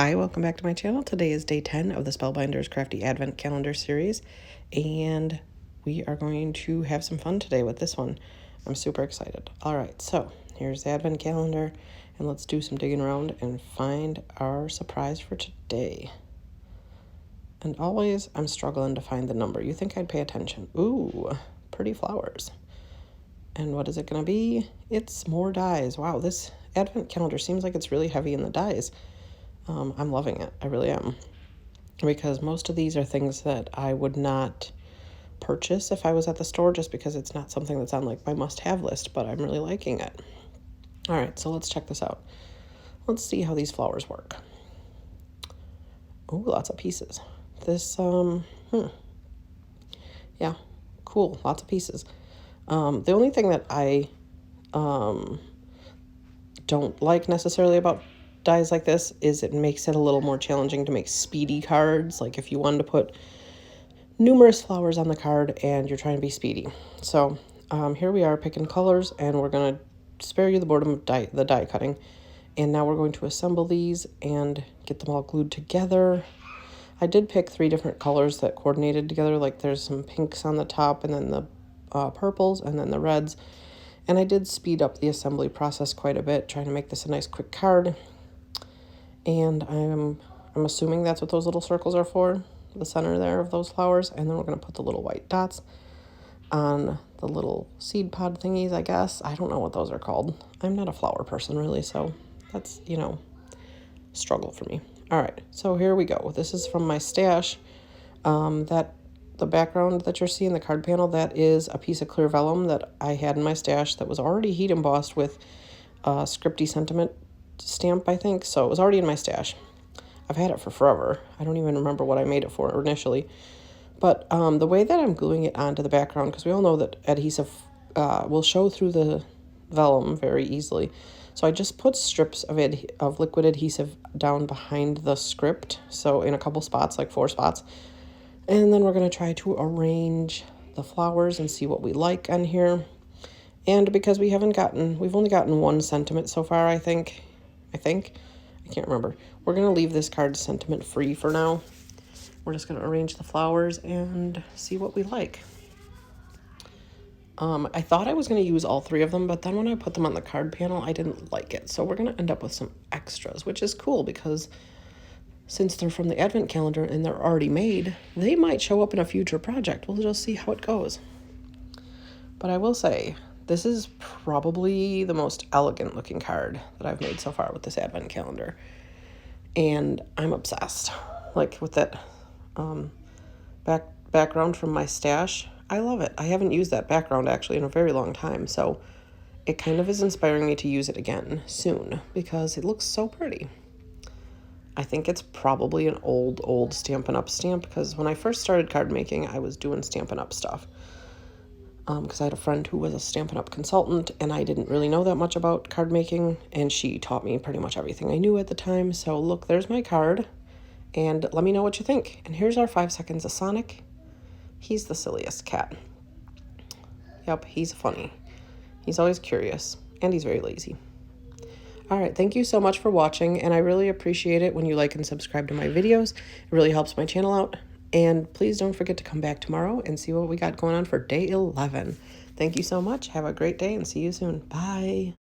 Hi, welcome back to my channel. Today is day 10 of the Spellbinders Crafty Advent Calendar series, and we are going to have some fun today with this one. I'm super excited. All right, so here's the Advent calendar, and let's do some digging around and find our surprise for today. And always, I'm struggling to find the number. You think I'd pay attention. Ooh, pretty flowers. And what is it going to be? It's more dies. Wow, this Advent calendar seems like it's really heavy in the dies. I'm loving it. I really am. Because most of these are things that I would not purchase if I was at the store, just because it's not something that's on like my must-have list, but I'm really liking it. All right, so let's check this out. Let's see how these flowers work. Oh, lots of pieces. This, yeah, cool, lots of pieces. The only thing that I don't like necessarily about dies like this is it makes it a little more challenging to make speedy cards, like if you wanted to put numerous flowers on the card and you're trying to be speedy. So here we are picking colors, and we're going to spare you the boredom of the die cutting. And now we're going to assemble these and get them all glued together. I did pick 3 different colors that coordinated together, like there's some pinks on the top, and then the purples, and then the reds. And I did speed up the assembly process quite a bit, trying to make this a nice quick card. And I'm assuming that's what those little circles are for, the center there of those flowers. And then we're going to put the little white dots on the little seed pod thingies, I guess. I don't know what those are called. I'm not a flower person, really, so that's, struggle for me. All right, so here we go. This is from my stash. The background that you're seeing, the card panel, that is a piece of clear vellum that I had in my stash that was already heat embossed with Scripty Sentiment stamp, I think. So it was already in my stash. I've had it for forever. I don't even remember what I made it for initially. But the way that I'm gluing it onto the background, because we all know that adhesive will show through the vellum very easily. So I just put strips of liquid adhesive down behind the script. So in a couple spots, like 4 spots. And then we're going to try to arrange the flowers and see what we like on here. And because we've only gotten 1 sentiment so far, I think. I can't remember. We're going to leave this card sentiment free for now. We're just going to arrange the flowers and see what we like. I thought I was going to use all 3 of them, but then when I put them on the card panel, I didn't like it. So we're going to end up with some extras, which is cool because since they're from the Advent calendar and they're already made, they might show up in a future project. We'll just see how it goes. But I will say, this is probably the most elegant looking card that I've made so far with this Advent calendar. And I'm obsessed. Like with that background from my stash, I love it. I haven't used that background actually in a very long time, so it kind of is inspiring me to use it again soon because it looks so pretty. I think it's probably an old Stampin' Up! Stamp, because when I first started card making, I was doing Stampin' Up! Stuff. Because I had a friend who was a Stampin' Up! Consultant, and I didn't really know that much about card making, and she taught me pretty much everything I knew at the time. So look, there's my card, and let me know what you think. And here's our 5 seconds of Sonic. He's the silliest cat. Yep, he's funny. He's always curious, and he's very lazy. All right, thank you so much for watching, and I really appreciate it when you like and subscribe to my videos. It really helps my channel out. And please don't forget to come back tomorrow and see what we got going on for day 11. Thank you so much. Have a great day and see you soon. Bye.